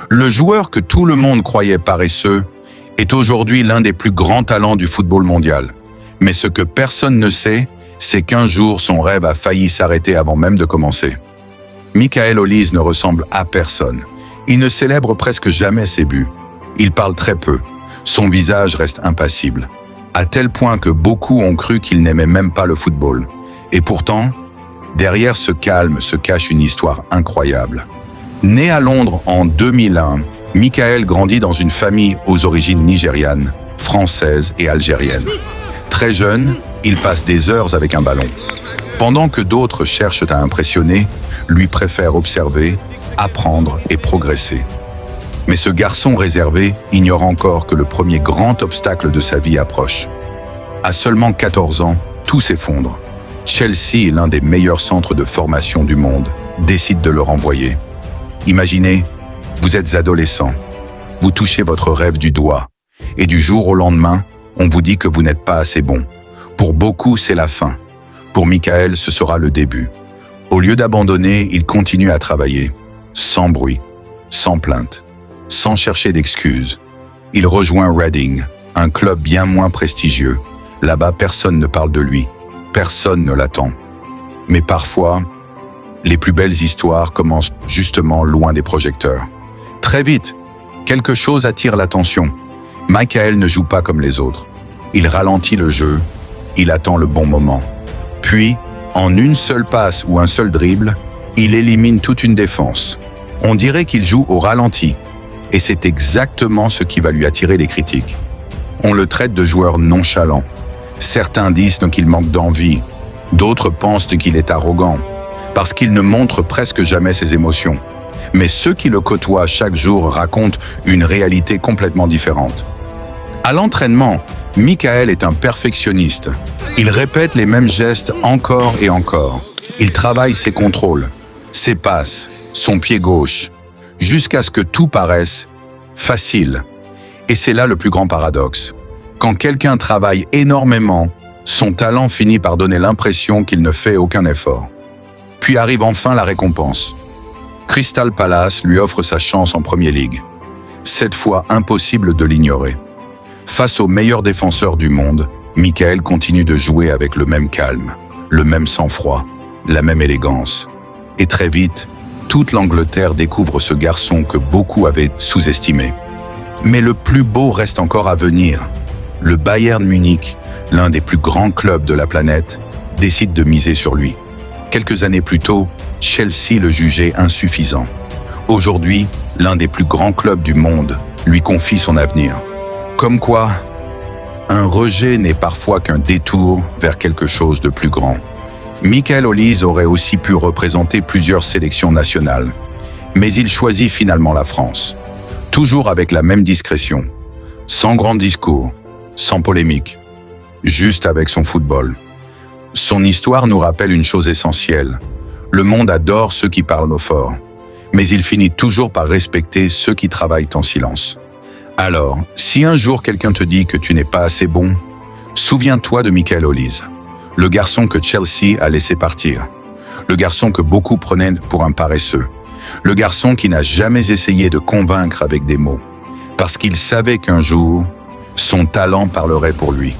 Le joueur que tout le monde croyait paresseux est aujourd'hui l'un des plus grands talents du football mondial. Mais ce que personne ne sait, c'est qu'un jour son rêve a failli s'arrêter avant même de commencer. Michael Olise ne ressemble à personne. Il ne célèbre presque jamais ses buts. Il parle très peu. Son visage reste impassible, à tel point que beaucoup ont cru qu'il n'aimait même pas le football. Et pourtant, derrière ce calme se cache une histoire incroyable. Né à Londres en 2001, Michael grandit dans une famille aux origines nigérianes, françaises et algériennes. Très jeune, il passe des heures avec un ballon. Pendant que d'autres cherchent à impressionner, lui préfère observer, apprendre et progresser. Mais ce garçon réservé ignore encore que le premier grand obstacle de sa vie approche. À seulement 14 ans, tout s'effondre. Chelsea, l'un des meilleurs centres de formation du monde, décide de le renvoyer. Imaginez, vous êtes adolescent, vous touchez votre rêve du doigt, et du jour au lendemain, on vous dit que vous n'êtes pas assez bon. Pour beaucoup, c'est la fin. Pour Michael, ce sera le début. Au lieu d'abandonner, il continue à travailler, sans bruit, sans plainte, sans chercher d'excuses. Il rejoint Reading, un club bien moins prestigieux. Là-bas, personne ne parle de lui, personne ne l'attend. Mais parfois, les plus belles histoires commencent justement loin des projecteurs. Très vite, quelque chose attire l'attention. Michael ne joue pas comme les autres. Il ralentit le jeu, il attend le bon moment. Puis, en une seule passe ou un seul dribble, il élimine toute une défense. On dirait qu'il joue au ralenti. Et c'est exactement ce qui va lui attirer les critiques. On le traite de joueur nonchalant. Certains disent qu'il manque d'envie. D'autres pensent qu'il est arrogant, parce qu'il ne montre presque jamais ses émotions. Mais ceux qui le côtoient chaque jour racontent une réalité complètement différente. À l'entraînement, Michael est un perfectionniste. Il répète les mêmes gestes encore et encore. Il travaille ses contrôles, ses passes, son pied gauche, jusqu'à ce que tout paraisse facile. Et c'est là le plus grand paradoxe. Quand quelqu'un travaille énormément, son talent finit par donner l'impression qu'il ne fait aucun effort. Puis arrive enfin la récompense. Crystal Palace lui offre sa chance en Premier League. Cette fois, impossible de l'ignorer. Face aux meilleurs défenseurs du monde, Michael continue de jouer avec le même calme, le même sang-froid, la même élégance. Et très vite, toute l'Angleterre découvre ce garçon que beaucoup avaient sous-estimé. Mais le plus beau reste encore à venir. Le Bayern Munich, l'un des plus grands clubs de la planète, décide de miser sur lui. Quelques années plus tôt, Chelsea le jugeait insuffisant. Aujourd'hui, l'un des plus grands clubs du monde lui confie son avenir. Comme quoi, un rejet n'est parfois qu'un détour vers quelque chose de plus grand. Michael Olise aurait aussi pu représenter plusieurs sélections nationales, mais il choisit finalement la France, toujours avec la même discrétion, sans grand discours, sans polémique, juste avec son football. Son histoire nous rappelle une chose essentielle. Le monde adore ceux qui parlent au fort, mais il finit toujours par respecter ceux qui travaillent en silence. Alors, si un jour quelqu'un te dit que tu n'es pas assez bon, souviens-toi de Michael Olise, le garçon que Chelsea a laissé partir, le garçon que beaucoup prenaient pour un paresseux, le garçon qui n'a jamais essayé de convaincre avec des mots, parce qu'il savait qu'un jour, son talent parlerait pour lui.